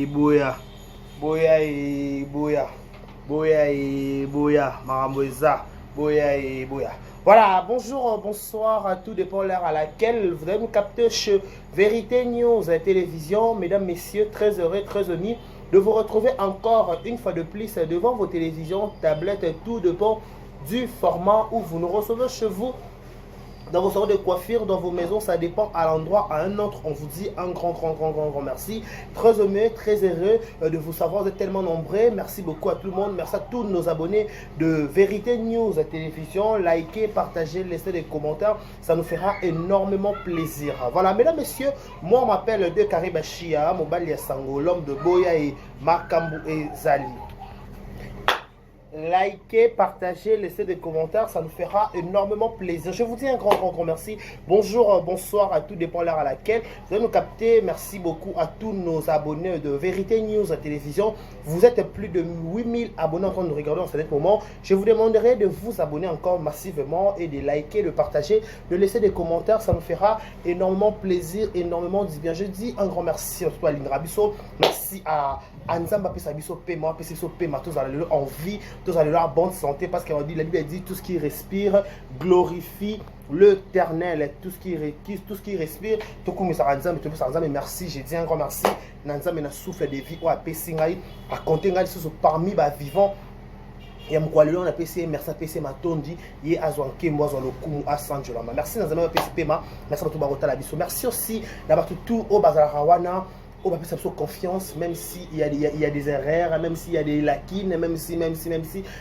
boya. Boya et boya. Boya et boya. Maramboisa. Boya et boya. Voilà, bonjour, bonsoir, à tout dépend l'heure à laquelle vous allez nous capter chez Vérité News Télévision. Mesdames, messieurs, très heureux, très ému de vous retrouver encore une fois de plus devant vos télévisions, tablettes, tout dépend du format où vous nous recevez chez vous. Dans vos salons de coiffure, dans vos maisons, ça dépend à l'endroit, à un autre. On vous dit un grand merci. Très heureux, très heureux de vous savoir. Vous êtes tellement nombreux. Merci beaucoup à tout le monde. Merci à tous nos abonnés de Vérité News Télévision. Likez, partagez, laissez des commentaires. Ça nous fera énormément plaisir. Voilà, mesdames, messieurs, moi on m'appelle De Karibashia, Mobali Sango, l'homme de Boya et Makambu et Zali. Likez, partagez, laissez des commentaires, ça nous fera énormément plaisir. Je vous dis un grand merci. Bonjour, bonsoir, à tout dépend l'heure à laquelle vous allez nous capter. Merci beaucoup à tous nos abonnés de Vérité News à Télévision. Vous êtes plus de 8000 abonnés en train de nous regarder en ce moment. Je vous demanderai de vous abonner encore massivement et de liker, de partager, de laisser des commentaires. Ça nous fera énormément plaisir, énormément du bien. Je dis un grand merci à Lindra Bisso. Merci à Anzamba Pesabiso Pema, Pesabiso Pema, tous allez en vie, tous allez en bonne santé, parce qu'on dit, la Bible dit, tout ce qui respire glorifie l'Éternel, tout ce qui respire, tout comme ça Anzamba, tout ça Anzamba, merci, j'ai dit un grand merci, Nanzamba na souffle de vie, ou à Pessingaï, à compter parmi les vivants. Et on a PC, merci à PC Matondi, et à Zouanke, moi, Zouanlokumu, à Sanjolama. Merci, Nanzamba PC Pema, merci à tout Barota Labiso. Merci aussi d'avoir tout au Bazarawana. On va faire confiance, même s'il y a des erreurs, même s'il y a des lacunes, même si.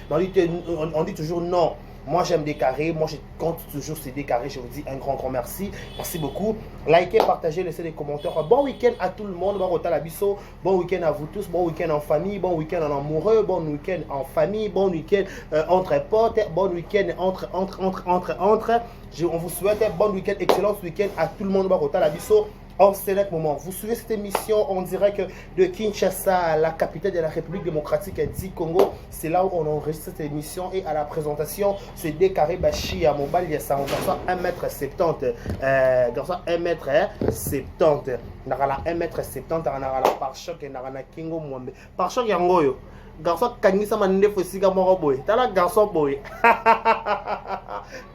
On dit toujours non. Moi, j'aime des carrés. Moi, je compte toujours ces des carrés. Je vous dis un grand merci. Merci beaucoup. Likez, partagez, laissez des commentaires. Bon week-end à tout le monde. Bon retour à la bisso. Bon week-end à vous tous. Bon week-end en famille. Bon week-end en amoureux. Bon week-end en famille. Bon week-end entre potes. Bon week-end entre. On vous souhaite un bon week-end, excellent week-end à tout le monde. Bon retour à la bisso. En select moment, vous suivez cette émission en direct de Kinshasa, la capitale de la République démocratique du Congo. C'est là où on enregistre cette émission et à la présentation, c'est Décaré Bachi à Mobali, ça on garçon 1m70. Garçon 1m70. Narala 1m70, narala par choc et narala Kingo Mwambe. Par choc yangoyo. Garçon Kanisa Mande Fosiga Moroboy. T'as la garçon boy.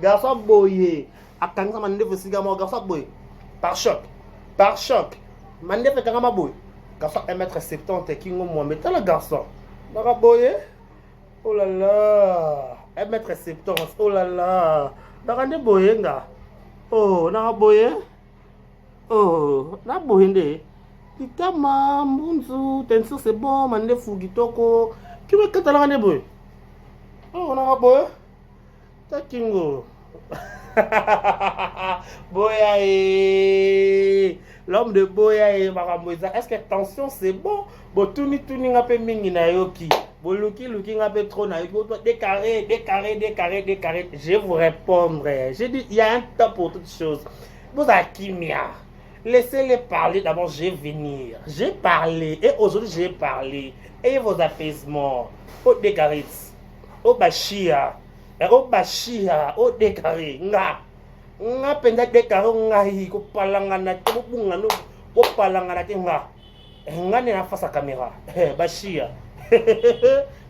Garçon boy. A Kanisa Mande Fosiga Moroboy. Garçon boy. Par choc. Par choc, Mande fait carrément boy. Garçon 1m70, Kingo Mohamed, t'as le garçon. Naraboye, oh là là, 1m70, oh là là. Narande boyenga. Oh, naraboye. Oh, naraboyende. Kitama, mbunzu, tenso c'est bon, Mande Fugitoko. Qui veut que t'as la rande boy? Oh, naraboye. T'as Kingo. Boya et l'homme de Boya et Maramboisa. Est-ce que attention c'est bon? Bon, tout ni un peu mingi na yoki. Bon, luki un peu trop na yoki. Des carrés. Je vous répondrai. J'ai dit, il y a un temps pour toutes choses. Vous Kimia, laissez-les parler. D'abord, je vais venir. J'ai parlé. Et aujourd'hui, j'ai parlé. Et vos apaisements. Au décarré. Au bachia. O bashia o décaré nga penda décaré nga hi ko palangana to bunga no ko palangana te nga ne na face à caméra bashia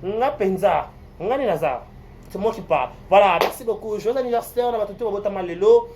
nga penza nga ne naza c'est moi qui parle. Voilà, merci beaucoup. Joyeux anniversaire, on va tout au botama lelo.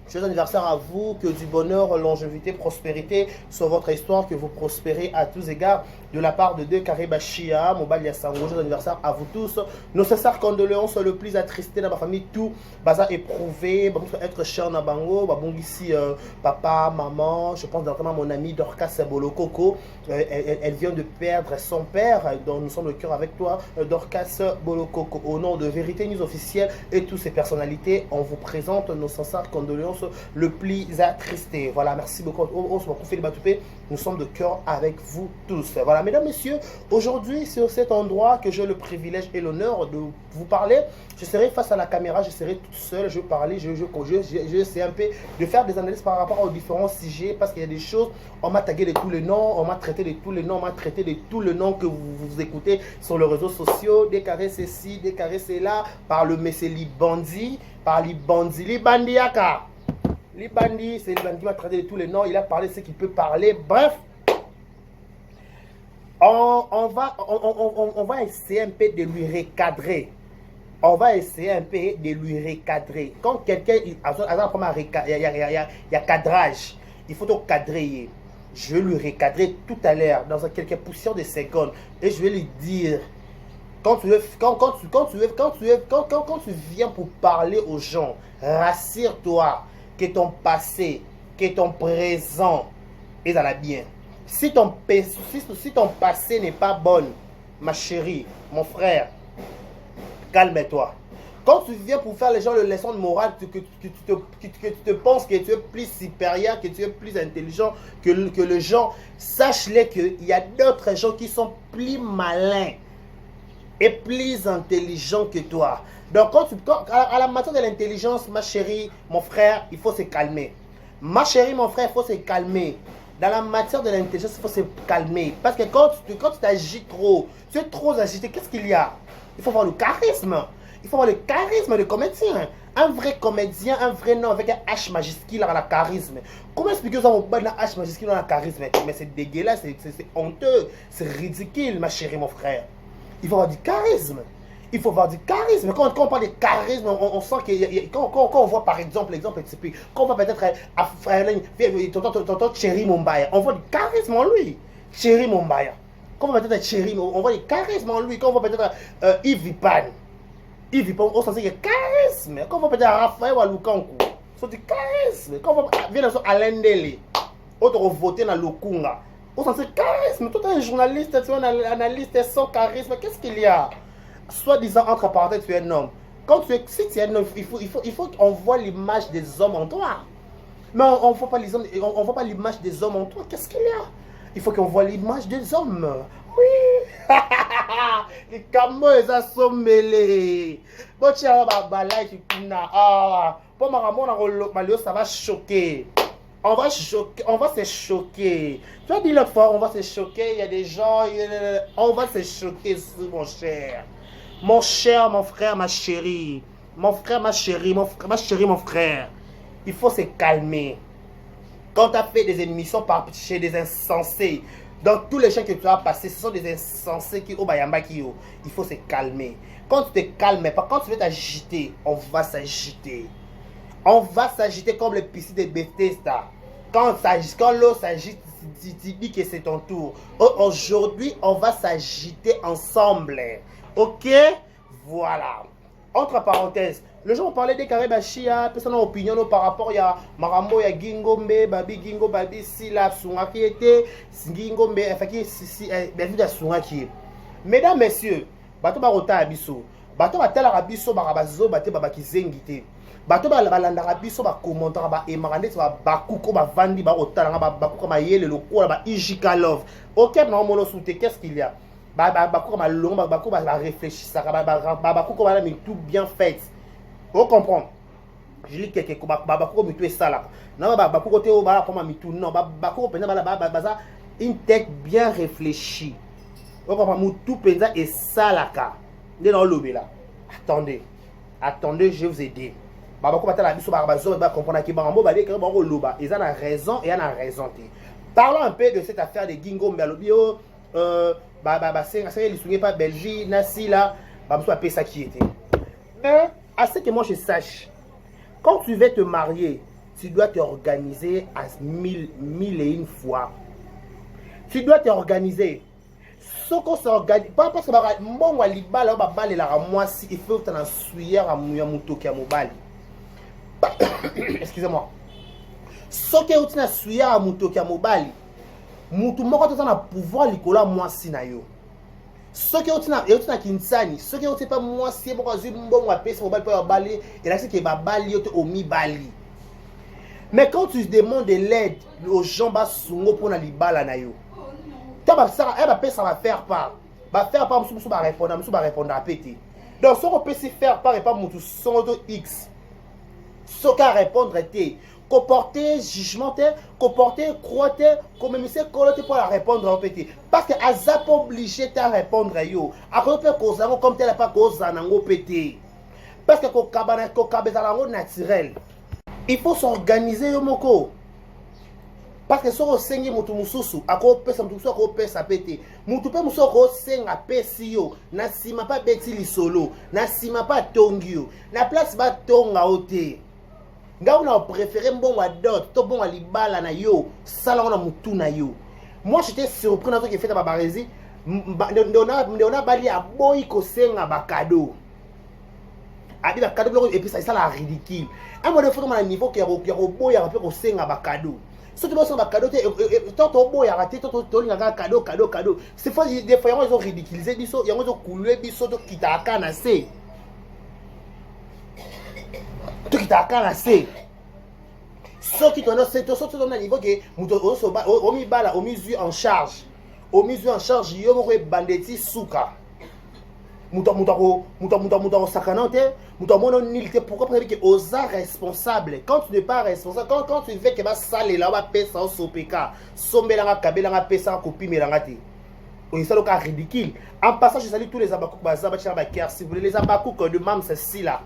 Joyeux anniversaire à vous, que du bonheur, longévité, prospérité sur votre histoire, que vous prospérez à tous égards de la part de De Karibashia, Mobali Sango. Joyeux anniversaire à vous tous. Nos sincères condoléances le plus attristé dans ma famille, tout baza éprouvé, être cher na bango, bon ici papa, maman, je pense notamment à mon ami Dorcas Bolokoko. Elle vient de perdre son père, donc nous sommes le cœur avec toi, Dorcas Bolokoko. Au nom de Vérité News officielle et toutes ces personnalités, on vous présente nos sincères condoléances le plus attristé. Voilà, merci beaucoup. Nous sommes de cœur avec vous tous. Voilà, mesdames, messieurs, aujourd'hui, sur cet endroit que j'ai le privilège et l'honneur de vous parler, je serai face à la caméra, je serai toute seule, je vais parler, je essaie un peu de faire des analyses par rapport aux différents sujets, parce qu'il y a des choses, on m'a tagué de tous les noms, on m'a traité de tous les noms, on m'a traité de tous les noms que vous écoutez sur les réseaux sociaux, décarré c'est ci, décarré c'est là, par le monsieur Libandi, par Libandi, Libandiaka. Les bandits, c'est le bandit qui m'a traité de tous les noms. Il a parlé de ce qu'il peut parler. Bref, On va essayer un peu de lui recadrer. On va essayer un peu de lui recadrer. Quand quelqu'un, il y a cadrage, il faut donc cadrer. Je vais lui recadrer tout à l'heure, dans quelques poussières de secondes, et je vais lui dire, quand tu viens pour parler aux gens, rassure-toi que ton passé, que ton présent est dans la bien. Si ton passé n'est pas bon, ma chérie, mon frère, calme-toi. Quand tu viens pour faire les gens le leçon de morale, que tu te penses que tu es plus supérieur, que tu es plus intelligent que les gens, sache-les qu'il y a d'autres gens qui sont plus malins et plus intelligents que toi. Donc, à la matière de l'intelligence, ma chérie, mon frère, il faut se calmer. Ma chérie, mon frère, il faut se calmer. Dans la matière de l'intelligence, il faut se calmer. Parce que quand tu t'agites trop, tu es trop agité, qu'est-ce qu'il y a? Il faut avoir le charisme. Il faut avoir le charisme de comédien. Un vrai comédien, un vrai nom avec un H majuscule dans la charisme. Comment expliquer ça au bas d'un H majuscule dans la charisme? Mais c'est dégueulasse, c'est honteux, c'est ridicule, ma chérie, mon frère. Il faut avoir du charisme. Il faut avoir du charisme. Quand on parle de charisme, on sent que quand on voit par exemple, quand on voit peut-être tonton Chéri Mumbaya, on voit du charisme en lui. Chéri Mumbaya. Quand on voit peut-être Chéri, on voit du charisme en lui. Quand on voit peut-être Yves Vipan, on sent qu'il y a charisme. Quand on voit peut-être Raphaël Walukankou, c'est du charisme. Quand on voit Alain Dele, autre voté dans Lukunga, on sent le charisme. Tout un journaliste, tu es un analyste sans charisme. Qu'est-ce qu'il y a? Soi-disant, entre parenthèses, tu es un homme. Si tu es un homme, il faut qu'on voit l'image des hommes en toi. Mais on ne voit pas l'image des hommes en toi. Qu'est-ce qu'il y a? Il faut qu'on voit l'image des hommes. Oui. Les camos, ils sont mêlés. Bon, tu as pour ma ça va choquer. On va se choquer. Tu as dit l'autre fois, on va se choquer. Il y a des gens, on va se choquer, mon cher. Mon cher, mon frère, ma chérie. Mon frère, ma chérie, ma chérie, mon frère. Il faut se calmer. Quand tu as fait des émissions chez des insensés, dans tous les champs que tu as passés, ce sont des insensés qui au Bayamba qui au. Il faut se calmer. Quand tu te calmes, quand tu veux t'agiter, on va s'agiter. On va s'agiter comme le piscine de Bethesda. Quand l'eau s'agite, tu dis que c'est ton tour. Aujourd'hui, on va s'agiter ensemble. Ok? Voilà. Entre parenthèses, le jour où on parlait des Karibachia, personne n'a opinion par rapport à Marambo, il y a Gingombe, Babi, Sila, Sunga qui était, Gingombe, enfin qui est, bien vu de Sunga qui est. Mesdames, messieurs, bateau barota abisso, bateau batela abisso, barabazo, bateau babaki zengite. Bateau balandara biso ba commentaire ba emarande ba bakuko ba vandi ba otala ba bakuko ma yele lokola ba ijika love. OK, na mono soute, qu'est-ce qu'il y a? Bakuko ma long ba bakuko ba réfléchir ça ba bakuko ba mais tout bien fait. On comprend. Je lis quelque chose ba bakuko mi tout ça là. Na ba bakuko te o ba comme mi tout non ba bakuko penza ba ça une tête bien réfléchie. On comprend mu tout penza et ça là ka. Ndé na lobé là. Attendez, je vais vous aider. Parlons un peu de cette affaire de Gingo Mbelobio, pas Belgique, Nassi là, ça qui était. Mais à ce que moi je sache, quand tu veux te marier, tu dois t'organiser à mille et une fois. Tu dois t'organiser. Ce qu'on s'organise, pas parce que bon walibala ba balé la moi si il faut t'en suyer à muto qui a mobile. Excusez-moi. Ce que tu as suyer à muto qui a mobile. Mutu moko to na pouvoir likola moi si na yo. Ce que tu as kinsani, ce que tu pas moi si bon bon wa pesa mobile pour balé et là c'est que ba bali yo te omi bali. Mais quand tu demandes de l'aide aux gens bas sungo pour na libala na yo. Ça va faire part. Va faire part, monsieur va répondre à péter. Donc, si on peut se faire part et pas mon son de X, ce qu'à répondre était comporter jugement, comporter croître, comme monsieur coloté pour la répondre à péter. Parce que Azap obligé de répondre à yo. Après, peut cause comme tel pas cause en péter. Parce que ko naturel. Il faut s'organiser yo moko. parce que soko sengi mutu mususu akopesa mutu mususu akopesa pete mutu pe mususu akosenga pesi yo na sima pa beti lisolo na sima pa tongi yo na place ba tonga ote nga on a préféré mbongo a dot to bongo libala na yo sala on a mutu na yo. Moi j'étais surpris dans ce qui fait à Barési ndona bali a boy ko senga ba cadeau abi ba cadeau et puis ça la ridicule un mode faut à niveau qui a boy a peu ko senga ba cadeau. Si tu veux un cadeau, tant au bout, il y a raté, tant au cadeau. C'est fois des fois, ils ont ridiculisé, ils ont coulé, ils ont quitté à canasser. Tout qui t'a canasé. Ce qui t'en a, c'est tout ce niveau que on mis balle, on mis en charge. On mis en charge, il y a bandetti souka. Mouta sakanante, mouta mono nilité. Pourquoi parce que osa responsable. Quand tu n'es pas responsable, quand tu fais que va saler là, va payer ça au sopeka, somber la kabela, va payer ça en copie, mais la on est ça le cas ridicule. En passant, je salue tous les abakouk, si vous voulez les abakouk de mam, c'est si là.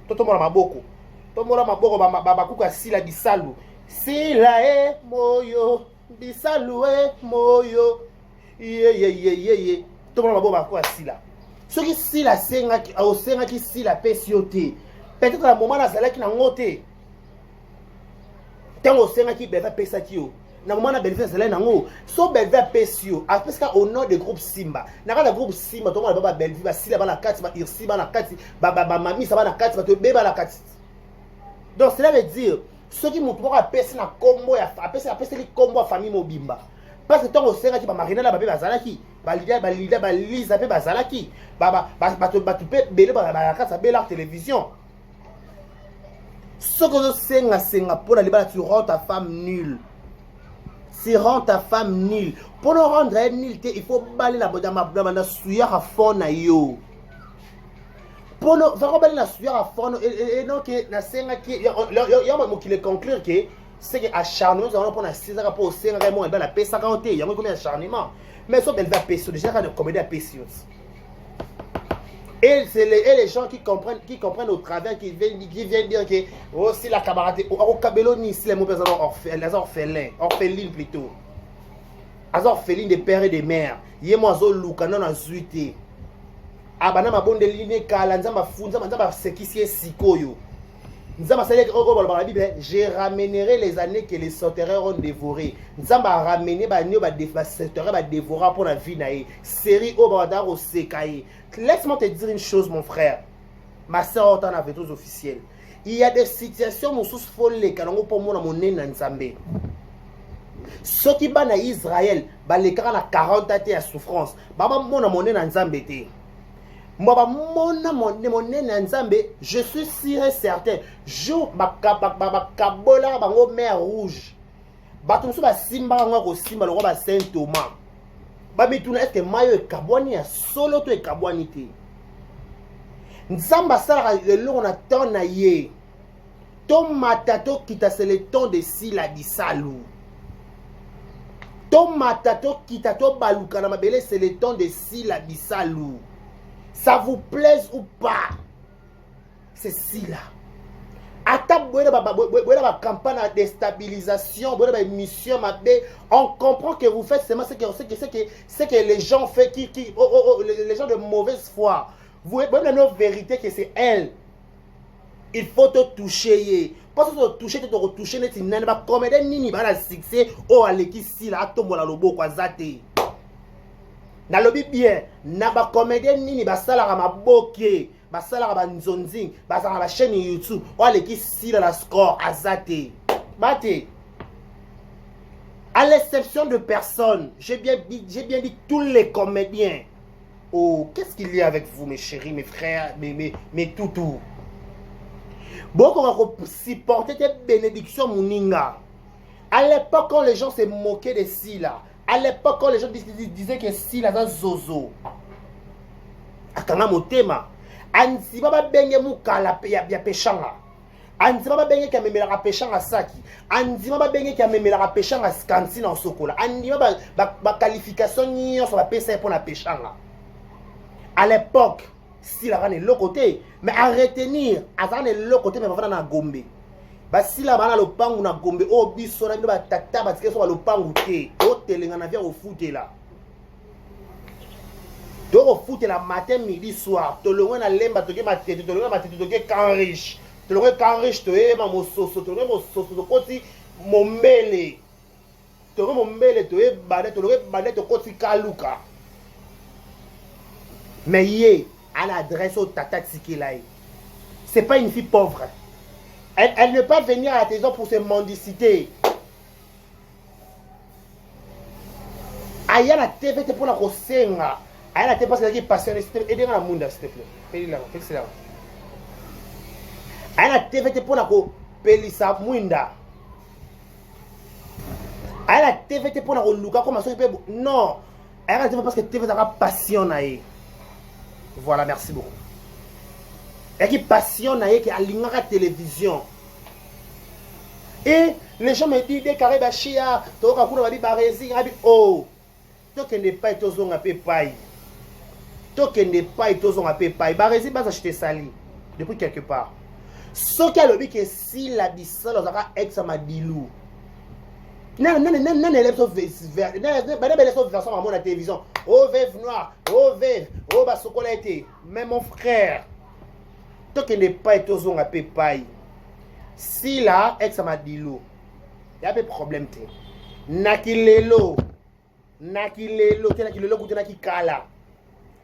Tout le monde a beaucoup. Tout le monde a beaucoup, babakouk à si là, bisalou. Si là, moyo, bisalou, moyo, ye. Tout le monde a beaucoup à si là. Ce qui si la senga qui si la pesioté peut-être à un moment la sala qui n'a ngoté tant au senga qui beva pesatio na moment na belfa sala na ngo so beva pesio parce qu'au nom de groupe Simba na ka groupe Simba to ba belvi ba sila ba na kati ba irsi ba na kati ba mami ça ba na kati ba to beba la kati. Donc cela veut dire ceux qui montrent à pesi na combo ya pesi les combo famille mobimba. Parce que tant au senga qui ba marina la bébé bazalaki balisa pe bazalaki tu peux belé ba kasa bela télévision. Ce que senga pour la tu rends ta femme nulle. Si rend ta femme nulle. Pour le rendre elle nulle, il faut baler la bodama na suya à fond na yo. Pour le faire baler la suya à fond et non que na senga qui ya mo qui le conclure que c'est que acharnement nous allons prendre 6 ans pour senga vraiment et ben la paix 50 il y a combien d'acharnement. Mais ça elle va payer déjà quand de comédie à payer. Et c'est les gens qui comprennent au travers qui viennent dire que oh si la camarade au Cabeloni si les mauvais orphelins plutôt. Az orphelins des pères et des mères. Yemo azo lukana na zuité. Abana mabonde ligne kala nzamba funza nzamba sekisi sikoyo. Nzamba sale dans la Bible, je ramènerai les années que les sauterelles ont dévoré. Nzamba ramener ba nio ba sauterelles ba dévorer pour la vie nae. Série au bandar au sekaye. Laisse-moi te dire une chose mon frère. Ma sœur en avait tous officiels. Il y a des situations où sous folle kanango pour moi mon nez nzambe. Ceux qui ban à Israël, ba les 40 ans à souffrance. Baba mon nez nzambe te. Moi, mon nzambe, je suis sûr et certain. Jour, ma kabola, ma mer rouge. Batumso ba simba ngo simba le roi Saint Thomas. Ba mituna est que mayo e kabwani ya solo to e kabwani te. Nzamba sala le long na temps na ye. Ton matato kita c'est le temps de sila disalou. Ton matato kita to baluka na mabele c'est le temps de sila disalou. Ça vous plaise ou pas, c'est si là. Attends, la campagne de déstabilisation, la mission, on comprend que vous faites seulement ce que les gens font, les gens de mauvaise foi. Vous voyez nos vérités que c'est elle. Il faut te toucher. Parce que te toucher, te retoucher, tu n'as pas comme des nini, la succès, oh, allez, si là, tombe la lobo, quoi, zate. Na lobi bien na ba comédien nini ba sala ma boké ba sala ba nzonzing ba sala ba chaîne YouTube wale ki sila la score azate bate à l'exception de personne j'ai bien dit tous les comédiens. Oh qu'est-ce qu'il y a avec vous mes chéris mes frères mes toutous beaucoup on supporter tes bénédictions moninga à l'époque quand les gens se moquaient de Sila. À l'époque, quand les gens disaient que si la zozo, akanga motema, anti baba benge mukala ya pechanga, anti baba benge ki amemela pechanga saki, anti baba benge ki amemela pechanga skansi na sokola, anti ba qualification nyonso ba pesa pour na pechanga. À l'époque, si la rane le côté, mais à retenir, à rane le côté mais va na Gombe. basila bana lopangu na Gombe o biso na bino batata batike so lopangu te o telenga na via au footela do footela matin midi soir to longo na lemba toke matete to longo matete toke kan riche to longo kan riche to ema mososo to longo mososo to koti mombele to longo mombele to e bade to longo bade to koti kaluka mais yé à l'adresse au tata Tsikelaï. C'est pas une fille pauvre. Elle ne peut pas venir à la maison pour se mendiciter. Aïe la TV pour la rosenga. Aïe la TV parce qu'elle est passionnée. Aidez la monde s'il te plaît. Fais là. Aïe la TV pour la pelisa munda. Aïe la TV pour la luka comme ça peut non. Aïe la TV parce que TV ça passionné. Voilà, merci beaucoup. Et qui passionne qui a la télévision. Et les gens me disent des carrés bachia, tu as couru à Baresi, oh, tu n'es pas tous on a paye. Tu n'es pas tous on a paye. Baresi va acheter sali depuis quelque part. Ce qui a le but que si la distance aura ex Amadilou. Non, version à la télévision. Oh, veuve noir, oh, veuve, oh, bah, chocolat été. Mais mon frère, toi qui n'es pas été aux ongles à paye. Si là, ex Amadilou, il y a pas de problème. Nakilelo, goûte nakikala.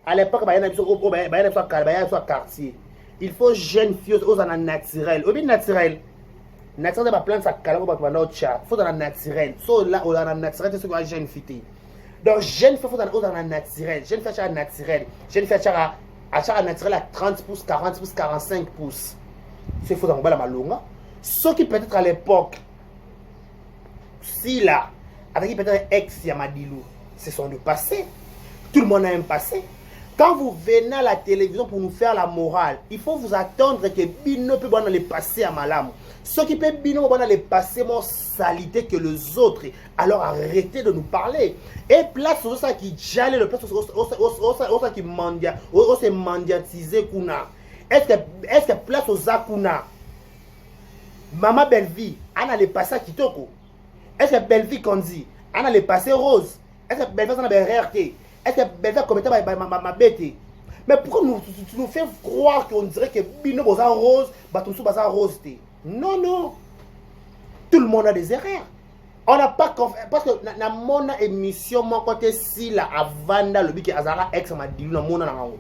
À l'époque, il y a un quartier. Il faut jeune fille aux ongles naturels. Au bien naturel. Naturel, c'est plante ça calme pour notre chat. Faut dans la naturel. So là, on a la naturel, c'est ce que jeune fille. Donc jeune fille faut dans la naturel. Jeune fille à naturel. Jeune fille à naturel à 30 pouces, 40 pouces, 45 pouces. C'est faut dans la malonga. Ce qui peut-être à l'époque, si là, avec peut-être ex Yamadilou, c'est son le passé. Tout le monde a un passé. Quand vous venez à la télévision pour nous faire la morale, il faut vous attendre que Bino peut dans le passé à Malam. Ceux qui peuvent Bino dans le passé mon salité que les autres. Alors arrêtez de nous parler. Et place aux ça qui jale le place aux qui mendia, aux se mendiatiser kuna. Est-ce que place aux akuna? Maman Belleville, on a le passé à Kitoko. Est-ce que Belleville Kondi, on a le passé rose? Est-ce que Belleville on a le RT? Est-ce que Belleville commettait ma bête? Mais pourquoi tu nous fais croire qu'on dirait que Bino Boza rose, Batumsou Baza rose? Non, non. Tout le monde a des erreurs. On n'a pas confiance. Parce que dans mon émission, mon côté, si la Avanda, le but que Azara ex m'a dit, dans mon nom.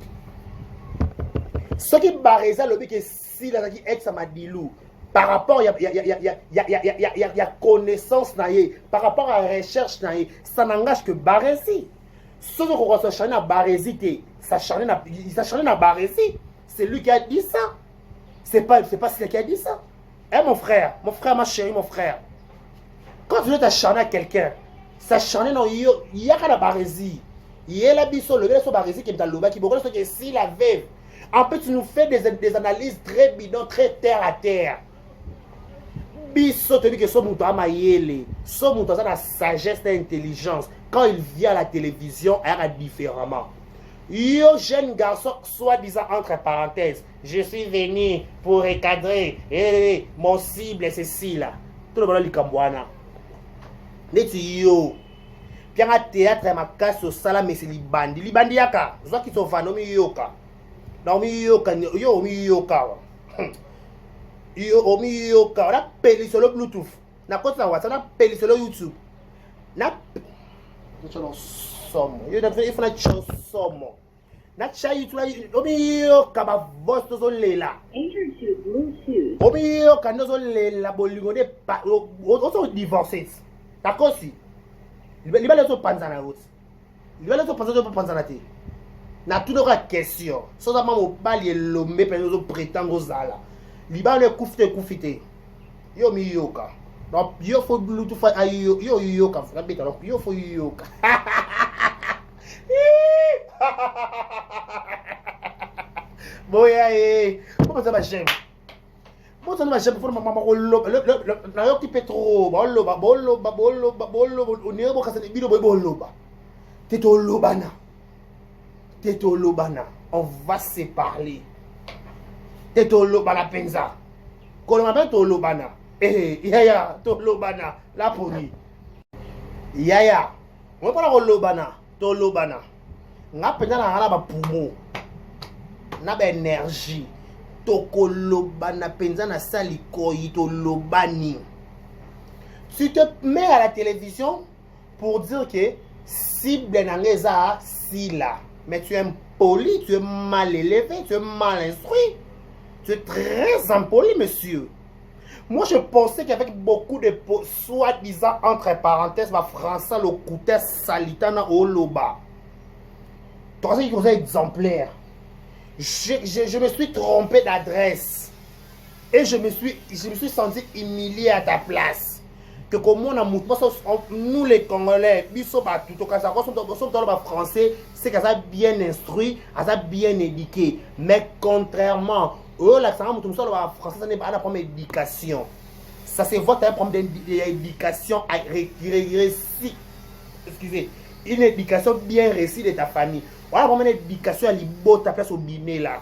Ce qui barre ça, le but que si la ex m'a dit, par rapport, il y a connaissance, par rapport à la recherche, ça n'engage que Barési. Ce qu'on va s'acharner à Barési, s'acharner à Barési, c'est lui qui a dit ça. C'est pas celui qui a dit ça. Eh mon frère, ma chérie, mon frère. Quand tu veux t'acharner à quelqu'un, s'acharner dans il y a la Barési. Il y a la biso, le gars Barési qui est dans le bas, qui est que si la veuve. En fait, tu nous fais des analyses très bidons, très terre à terre. Biso te dit que son mouton a maillé, son mouton a la sagesse et l'intelligence. Quand il vient à la télévision, il y a différemment. Yo, jeune garçon, soi-disant entre parenthèses, je suis venu pour recadrer mon cible, c'est ci là. Tout le monde dit Kambouana. Net yo. Puis un théâtre, ma casse au salam, mais c'est Libandi. Libandi yaka. Zwa qui sont fan, mi yoka. Non, mi yoka, yo, mi yoka. Yo, mi yoka. On a payé sur le Bluetooth. Na quoi ça, on a payé sur le YouTube. Na. Il faut la chose somme. Na chai tu la obiyo kaba voice to lela. Enter to Bluetooth. Obiyo kanozo lela bolingo de pa also divorces. D'accord si. Libale to panzana route. Libale to panzana te. Na tout la question. So da mamo bali lombe pe zo prétendre zala. Libale koufite. Yo mi yoka. Donc, il faut Bluetooth à yoka. Donc, il faut yoka. Boya, comment ça va, j'aime? Comment ça va, j'aime? Pour maman, le petit pétro, boloba, on est au cas de bidon, boloba. Této lobana. On va se parler. Této lobana penza. Quand on m'appelle Této lobana. Eh, yaya, to lobana, la poni. Yaya, on va pas la lobana, to lobana. Nga pena na ngala ba poumon. Na ba énergie. To kolobana penza na sali koyi to lobani. Tu te mets à la télévision pour dire que cible n'angeza si là. Mais tu es impoli, tu es mal élevé, tu es mal instruit. Tu es très impoli, monsieur. Moi, je pensais qu'avec beaucoup de soi-disant, entre parenthèses, ma français, le couteau salitana au loba. Toi, c'est qui exemplaire. Je me suis trompé d'adresse. Et je me suis senti humilié à ta place. Que comme on a nous les Congolais, nous sommes français, c'est qu'ils sont bien instruits, ils sont bien éduqués. Mais contrairement, l'accent français, ça n'est pas un problème d'éducation. Ça se voit un problème d'éducation réussie. Excusez, une éducation bien réussie de ta famille. On a un problème d'éducation à l'Ibo, ta place au Bimé là.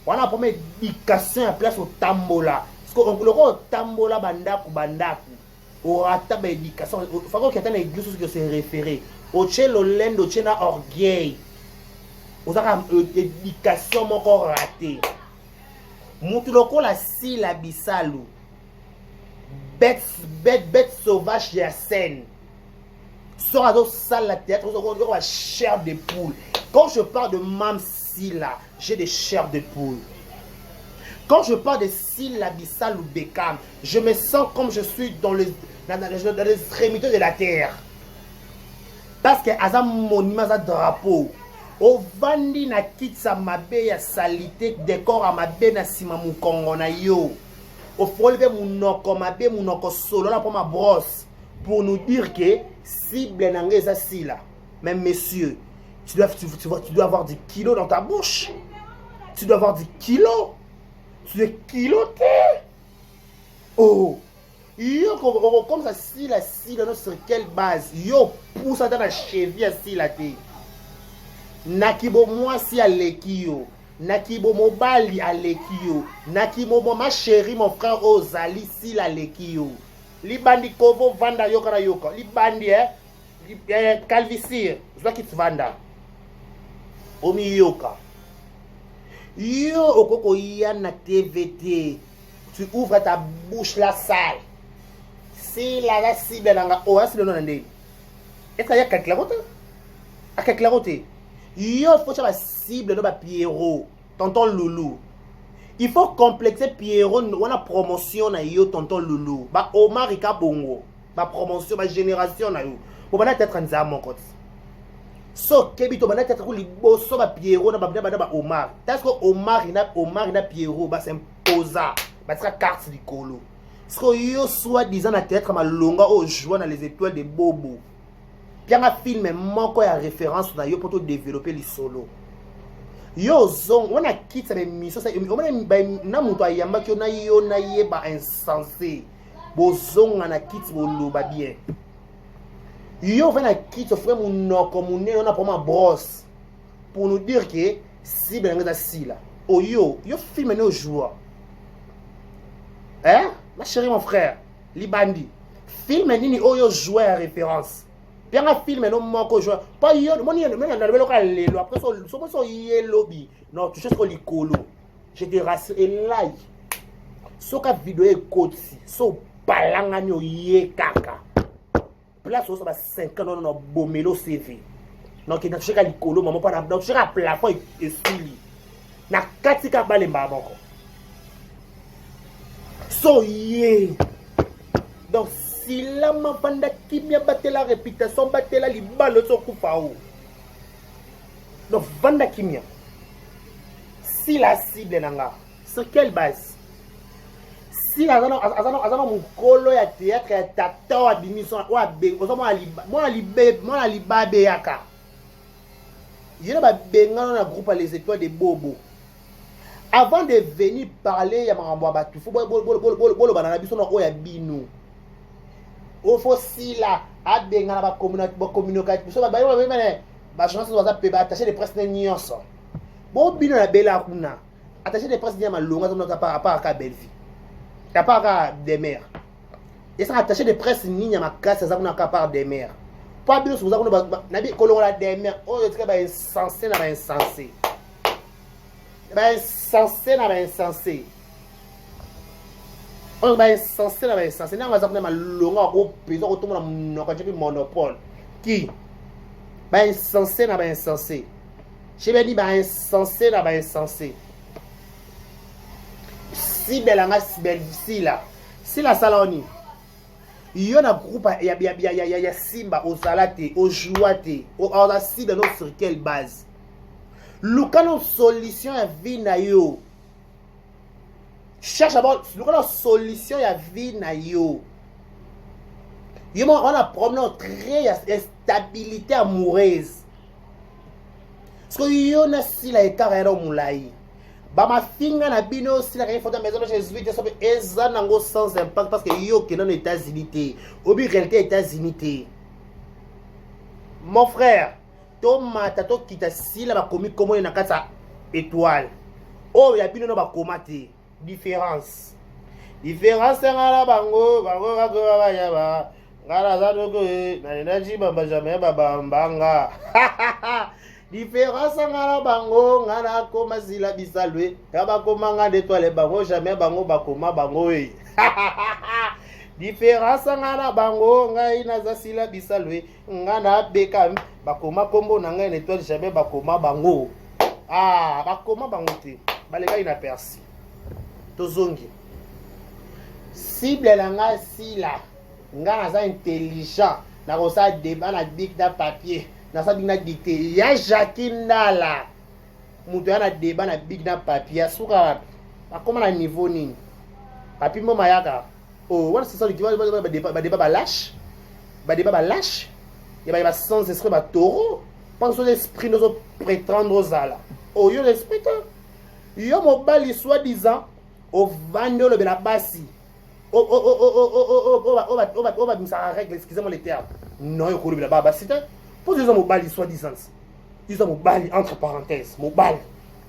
On a un problème d'éducation à place au Tambola. Parce que le Tambola, bandaku, bandaku. Au rata d'éducation, il faut qu'il y ait une église qui se référé. Au tchelo lendo, au tchena orgueil. Au zaka éducation encore ratée. Moutuloko la si la bisalou. Bête sauvage de la scène. Sors à d'autres salles la théâtre, on a chair de poule. Quand je parle de Mam Silla, j'ai des chairs de poule. Quand je parle de Silla Bissal ou Bekam, je me sens comme je suis dans les extrémités de la terre. Parce que Azam monument à drapeau. Au vandi na kitsa mabe ya salité décor à mabe na sima mu Congo na yo. Au folbe munoko mabe munoko solo la pour ma brosse pour nous dire que cible n'angeza sila. Mais messieurs, tu dois avoir des kilos dans ta bouche. Tu dois avoir des kilos. Tu es kiloté. Oh. Yo, comme ça, si la sur quelle base? Yo, pousse dans la cheville, si la té. Nakibo moi si à l'équio. Nakibo mobali à l'équio. Nakibo ma chérie, mon frère Ozali, si la l'équio. Libandi kovo vanda yoka na yoka. Libandi, calvissir. Je vois qui te vanda. Omi yoka. Yo, okoko na TVT. Tu ouvres ta bouche la salle. Si la cible nanga o asi le non ndé. Est-ce qu'il y a quelque chose? À quelque chose. Yo faut que la cible no ba Pierrot, tonton Loulou. Il faut complexer Pierrot, on a promotion na yo tonton Loulou. Ba Omar Ika Bongo. Ba promotion ba génération na yo. Pour bana être en mon côté. So kebito bana être ko liboso ba Pierrot na ba Omar. Parce que Omar ina Pierrot ba s'imposa. Ba sera carte du colo. Ce que yo soit disant na théâtre ma longa au joie dans les étoiles de Bobo. Bien un film manko ya référence na yo pour te développer les solo. Yo zong on a quitté les missions ça on na muto ayamba ki na yo na yeba insensé. Bo zong na quitté bo loba bien. Yo va na quitté frère mon noko mon on a pour ma brosse pour nous dire que si ben nga si là. Oh yo film no joie. Hein? Ma chérie, mon frère, Libandi, film nini oyo jouer à référence. Bien un film non manco jouer. Pas yo, mon y na local lelo après so lobby. Non, tu sais ce que likolo. Je te rassure et là. So ka vidéo e kotsi, so balanga nyo ye kaka. Place so ba 5 ans no bomelo CV. Non ki na cheka likolo maman pas na cheka plafond et stili. Na katika balemba boko. So yeah. Donc si la mapanda kimia batte la réputation batte la libalo so kufao. Donc vanda kimia. Si la cible nanga sur quelle base? Si azano mukolo ya théâtre ya tata wa dimission wa be moi alibabe yaka. Yena ba benga na groupe les étoiles de Bobo. Avant de venir parler, il y a un batu. Il faut que bino. Il faut si là, à benga la communication. Il faut que attacher des presses de bon bino la bella kuna. Attacher des presses de longue à part à belle vie. À part des mères. Et ça attaché de presse ni à ma casse, ça n'a qu'à part des mers. Pas bien, vous avez nabi kolonga des mers. Oh, je vais insensé, na insensé. Insensé, na insensé. On va insensé, na insensé. Na va zapper ma longa au pays, au tout le monde n'a pas monopole. Qui? Insensé, na insensé. Je vais dire insensé, na insensé. Si belanga si belle si là. Si la saloni. Il y a un groupe, il y a Simba, au salate, au jouate, au cible sur quelle base? Lucano solution à vie na yo. Cherche d'abord, Lucano solution à vie na yo. On a un problème très stabilité amoureuse. Parce que yo na si la écarre moulai. Bama finga na bino si la photo de maison jésuite sobe eza nango sans impact parce que yo que non États-Unis obi réalité États-Unis. Mon frère Thomas tato kita si la ba komi comment na kata étoile oh ya bino no ba komate différence ngala bango ba ya ba ngala za doko na naji baba jamais baba mbanga différence ngala bango ngala koma zila bisalwe kaba koma nga d'étoile bango jamais bango bakoma bango e différence ngala bango ngai naza sila bisalwe ngana beka bakoma kombo na ngai étoile jamais bakoma bango bakoma bango te balega ina persi tozongi cible na nga sila nga naza intelligent na kosa débat na big da papier na sa big na dicté ya Jacques Ndala mutu ya na débat na big na papier suka akoma na niveau nini papi mo mayaka oh wana c'est ça le débat ba lâche ya ba sans esprit ba taureau pense aux esprits nous prétendre aux ala oh yo l'esprit yo mobali soi-disant au vando le bela basi excusez-moi les termes non yo le bela basi pour les mobali soi-disant ils ont mobali entre parenthèses mobali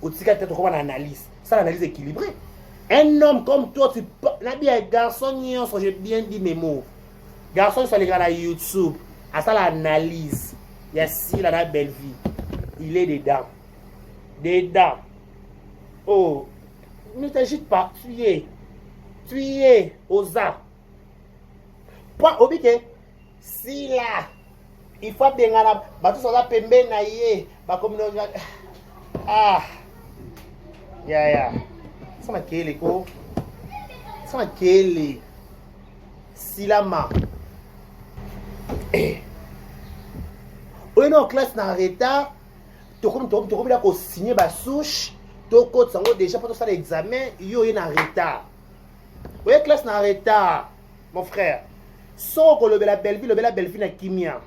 au tika tête comment analyse ça l'analyse équilibrée un homme comme toi tu la bien garçon j'ai bien dit mes mots garçon sur les gars à YouTube à ça l'analyse il y a si la belle vie il est dedans oh ne t'agite pas tu es aux arts point obike si là il faut bien la bato ça pembe na ye ba communauté ya sama kele ko sama kele silama oyo classe na retard to comme la ko signer ba souche to code sango déjà pour ça l'examen yo na retard oyo classe na retard mon frère so ko le bela belle vie na kimia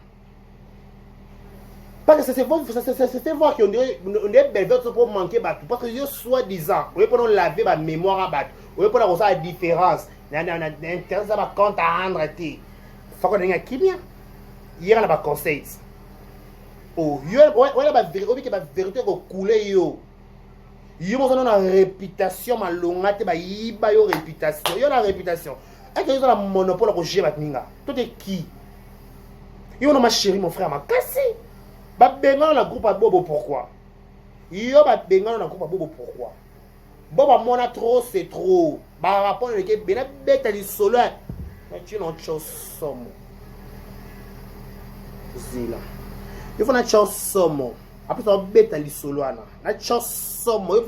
parce que c'est voir qu'on dirait belle vie pour manquer batou parce que yo soi-disant oyo pour laver ba mémoire batou oyo pour la ça différence na intérêt ça ba compte à rendre té faut qu'on ait kimia hier na ba conseil oh yo ouais ba vérité ko couler yo mo na réputation malonga te ba yiba yo réputation yo la réputation est-ce que yo la monopole ko gérer batninga toi t'es qui yo no ma chérie mon frère ma cassé ba benga na groupe à bobo pourquoi yo ba benga na groupe à bobo pourquoi bobo mona trop c'est trop ba rapport le ke bena beta li solo na tu non chosomo zila il faut na chosomo après ça beta li solo na chosomo yo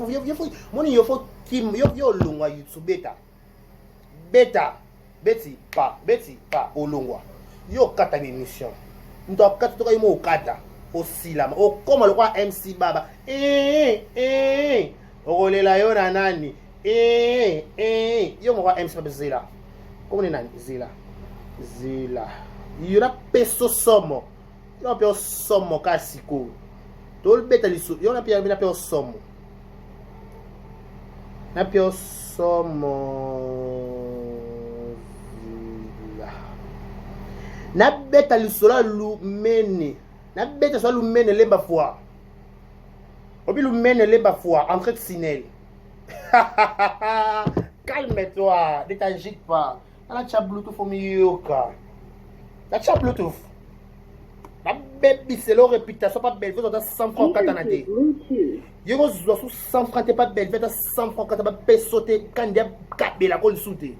moni yo faut kim yo longwa YouTube beti pa olongwa yo kata émission ndo kata to ka mo kata osilama okoma lokwa MC baba okolela yo na nani yo mo MC baba zila komo ni nani zila yo na peso somo yo na peso somo kasiko to beta liso yo na peso somo na peso somo na beta lisola lumene na beta so lumene lemba foi obi lumene lemba foi entre sinel calme-toi ne t'agite pas la cha bluetooth omiyoka la cha bluetooth la baby c'est leur réputation pas belle vous 100 francs Enter katana to te Bluetooth. yo go zo sous 100 francs te pas belle vous 100 francs katana pas sauter quand dia kabela ko lisuté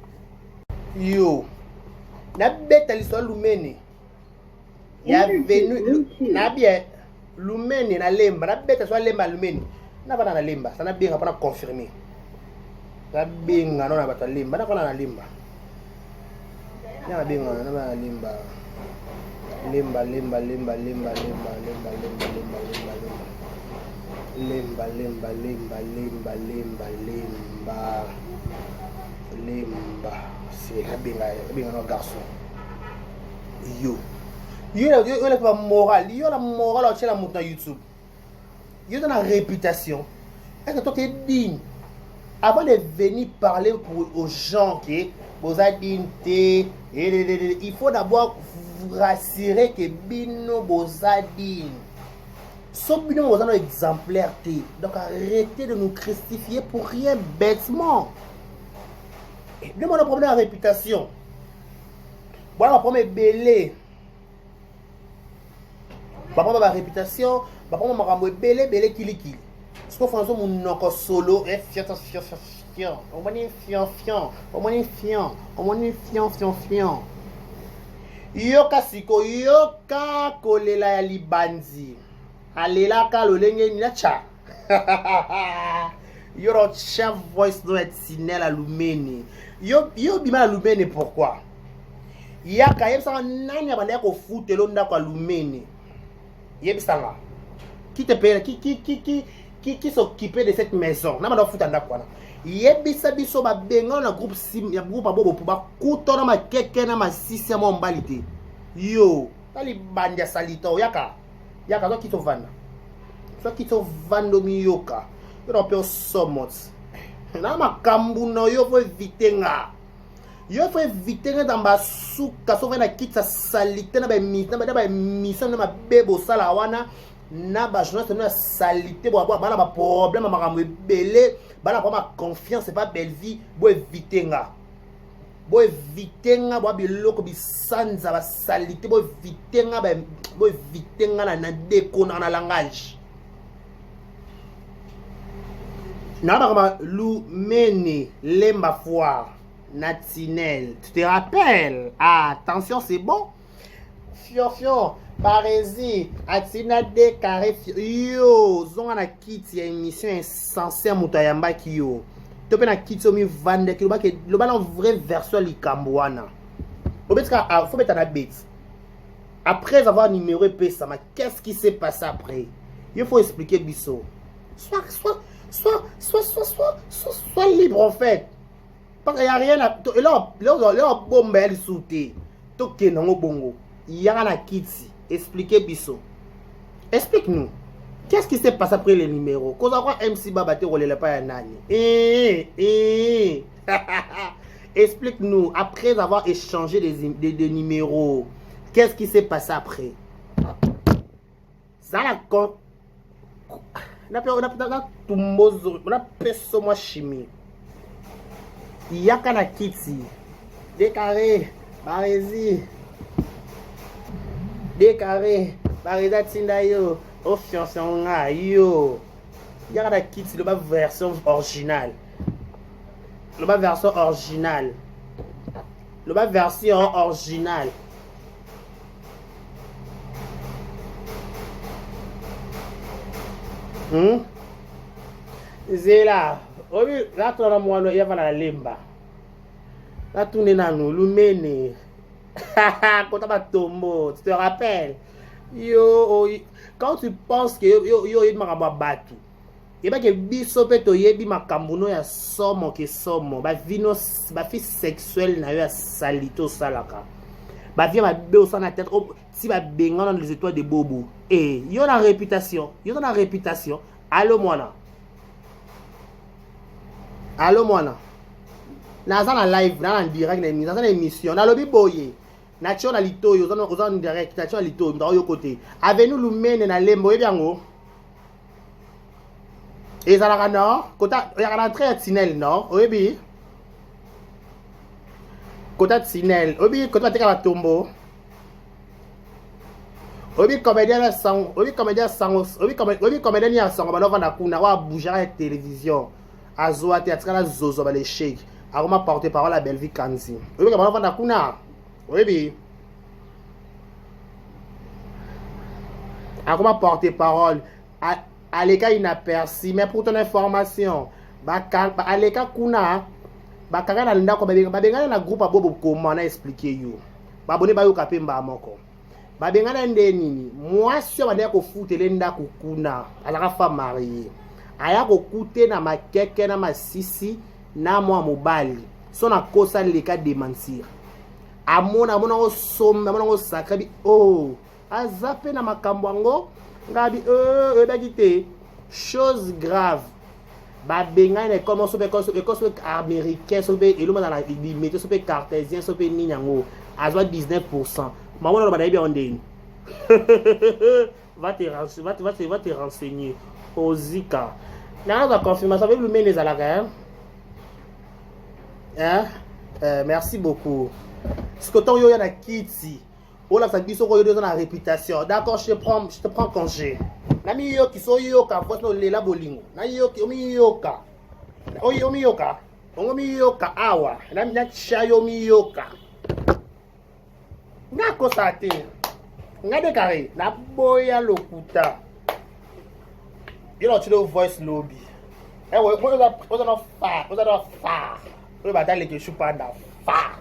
yo na beta l'histoire lumene ya venu na bien lumene na lemba na beta so lemba lumene na bana na lemba ça na bien pas confirmer ça bien non na bata lemba na na lemba na bien na bana lemba lemba lemba lemba lemba lemba lemba lemba lemba lemba lemba lemba lemba lemba lemba lemba lemba c'est la bien un garçon yo la morale yo la morale au la monte na YouTube yo dans la réputation est-ce que toi t'es digne avant de venir parler aux gens qui vous a dit il faut d'abord vous rassurer que bino boza digne sauf bino boza no exemplaire té donc arrêtez de nous crucifier pour rien bêtement. Nous avons un problème de réputation. Voilà, on problème belé. On prend ma réputation, on prend ma belé, belé kili. Ce qu'on fait mon encore solo, fiant. On m'a dit fiant. Yoka siko, yoka kolela ya libanzi. Alela ka lolenge ni cha. Yo chef voice doit être sinel à Lumeni. Yo bima à Lumeni pourquoi? Yaka yebsa nani abanda ko foot londa kwa Lumeni. Yebsa qui te paye qui s'occupait de cette maison. Na banda foot anda kwa na. Yebisa biso ba benga na groupe sim ya groupe bobo pour ba kuto na ma keke na ma sisi ya mombalite. Yo, tali banda salito yaka. Yaka zo kito vanda. So kito vando miyoka. Yo pe somot. Na makambu no yo faut éviter nga. Yo faut éviter nga dans ba suka so na kitsa salite na ba mission na bebo sala wana na ba journaliste na salite bo ba na ba problème makambu belé ba na pas confiance c'est pas belle vie bo éviter nga. Bo éviter nga bo biloko bisanza ba salite bo éviter nga na déco na langage. Nabama Lumeni Lemba Foire Natinel. Tu te rappelles? Ah, attention, c'est bon. Fion, Barési, Atina de Carré. Yo, Zona Kiti, émission insensée à Moutayamba Kyo. Tu peux na Kiti omi vande, qui le bas en vraie version Likambouana. Faut mettre un bête. Après avoir numéro ça, qu'est-ce qui s'est passé après? Il faut expliquer Bissot. Sois libre en fait. Parce qu'il n'y a rien à. Là, bombe elle sauté. Toké non bongo. Il y a un kitsi. Expliquez Bissot. Explique-nous. Qu'est-ce qui s'est passé après les numéros? Cause à quoi MC Babate relève pas un nani? Explique-nous. Après avoir échangé des numéros, qu'est-ce qui s'est passé après? Ça la con. On a peso moi chimie. Yaka kiti. Décarré, Barési. Décarré, Baréda Tinda yo. Oh fiancé nga yo. Yaka kiti le bas version originale. Le bas version originale. Le bas version originale. Zela, obi la tona mwana ya vala lemba. La tourne nanu Lumeni. Kota ba tombo, tu te rappelles? Yo, quand tu penses que yo makamba batu. Et ba ke biso pe to yebi makambo no ya somo ke somo, ba vino ba fi sexuel na yo ya salito salaka. Ba vient ma be au na tête si ba benga dans les étoiles de bobo. Et yo na réputation, Allô mwana. Naza na live, na direct na émission, na émission, na lobi boye. National litoyo, ozana direct, national litoyo, ndo yo côté. Avec-nous Lumeni na lembo e biango. Et ça la non, kota ya rentré à Tinel non, oyebi. Kota Tinel. Obi kota teka batombo. Obi comédien ya sang. Obi comédien sang. Obi comédien ya sang. Balova na kuna wa bouger la télévision. Azoa te atika la zozo ba les shake. Aroma porte-parole à Belvi Kanzi. Obi balova na kuna. Obi. Aroma porte-parole. Aleka inaperçu. Mais pour ton information, Aleka kuna. Bakanga na ndako babengana na groupe abobo comment na expliquer yo. Babone ba yo kapemba moko. Babengana ndeni mwasi wa ndako futele ndako kuna. Alaka femme mariée. Aya kokute na makeke na masisi na mwa mobali. So na kosa leka de mentir. Amona o somme, amona o sacré oh. Azape na makambo ngo ngabi ebagite chose grave. Babengana comment so américain so be eloma dans la météo so be cartésien so be ninyango azwa 19%. Maman on va bien ondeni. Va te renseigner au Zika. Là la confirmation avec le menes à la hein? Merci beaucoup. Ce que ton yo yana kiti. Oh là ça dit so yo dans la réputation. D'accord, je te prends congé. Nami yo ki so yo ka voice no lela bolingo. Na yo ki omi yo ka. Omi yo ka. Omi yo ka awa. Nami na chayo mi yo ka. Na ko sa te. Ngade kare na boya lokuta. You know, to voice lobby. Eh, what not far? What not far? What about that? Like you should find out far.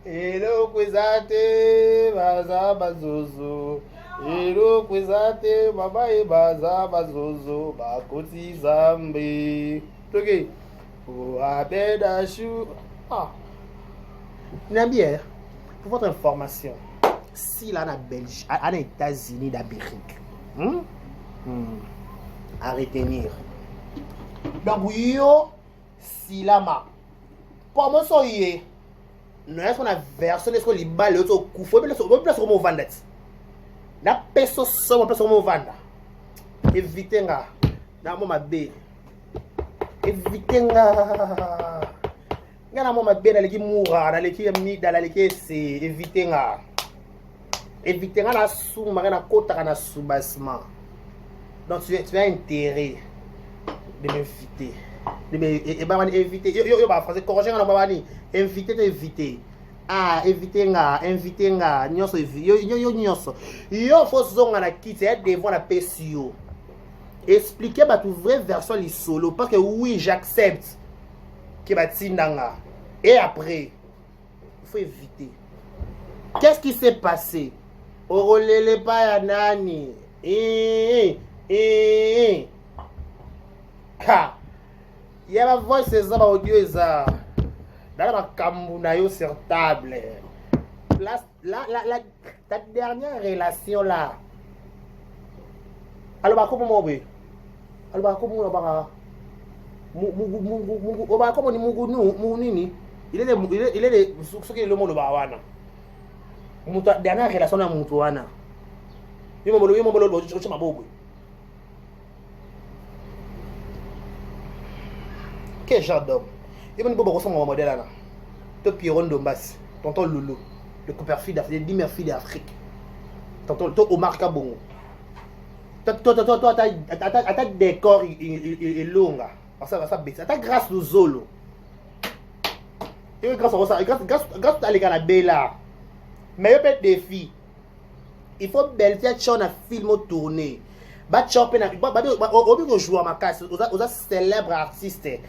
Hello, kwizate, baza bazozo. Hello, kwizate, baba baza bazozo. Bakoti zambi. Okay. Oh, abeda chou. Ah. Nambier, pour votre information. Si là, en Belgique, en États-Unis d'Amérique, à retenir. Donc, yo, si là, pour moi, ça y est, nous avons une version de ce qu'on lit bas, le coup, il faut bien que vous vendez. La personne, ça, on peut se vendre. Évitez, là, dans mon mabé. Évitez, là. Ngana mo mabe na leki moura na leki mi dans la leki c'est éviter la souma na kota na soubassement. Donc tu as intérêt de m'inviter de ba mani éviter yo ba français corriger na ba mani inviter te éviter éviter nga nyoso yo nyoso yo faut zonga na kiti et devant la pesio expliquer ba tu vraie version li solo parce que oui j'accepte qui va tindanga. Et après, il faut éviter. Qu'est-ce qui s'est passé? Orolele pa ya nani. Ha. Il y a ma voix c'est ça, ma audio est ça. Dans ma kamuna yo sur table. Ta dernière relation là. Alors bah comment on veut? Alors bah comment on va? Oba comme ni mugu nini il est ce que le monde ba wana mutu dernière relation na mutu wana yo mobolo je mabobo quel genre d'homme il m'a bobo ressemble au modèle là to Pierron Dombas tonton Lolo le coupeur-fille d'Afrique les 10 filles d'Afrique tonton to Omar Kabongo toi ta décor et longa. Ça baisse. Ta grâce au zolo. Et grâce à ça, grâce à la bella. Mais il y a des filles. Il faut belle faire un film tourné. Ba choper na obi jouer ma casse aux célèbres artistes.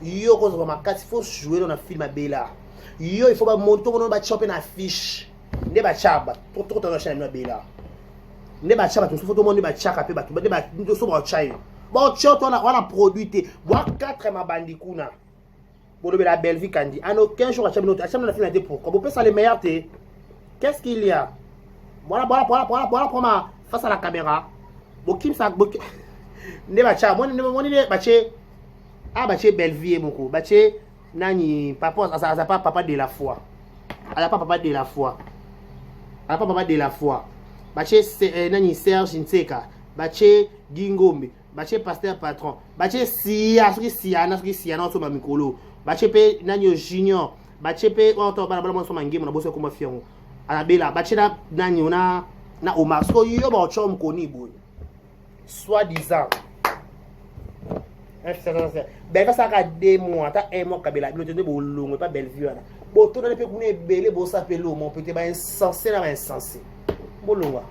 Yo ko ma casse, il faut jouer dans un film à bella. Yo il faut ba monter on ba choper na affiche. Ne ba chaba. Trop dans chaîne na bella. Ne ba chaba tout faut tout monde ba chaka pe ba tout ba so ba chai. Bon, tu on a produit. Bon, 4 ma bandicuna. Bon, la belle vie Candy. En aucun jour, achète notre film pourquoi? Vous pouvez ça les meilleurs thé. Qu'est-ce qu'il y a? Voilà, face à la caméra. Bon, qui ça? Ne bacha, moi, ne baché. Ah, baché belle vie, mon coup. Baché, nani, papa, ça pas papa de la foi. Elle n'a pas papa de la foi. Elle n'a pas papa de la foi. Baché, nani, Serge Nseka. Baché, Gingombe. bache pasteur patron bache siya soki na osoma mikolo bache pe nani junior bache pe oto bana bala mosoma ngemo na boso koma fiango anabela bache na nani na Omar so yo ba ochom koni boy soit disant ben ça ka 2 mois ta 1 mois kabela bilo tende bo longo pas belle vue ana bo to na pe kune belé bo sapelo mon petit ba insensé na insensé bolonga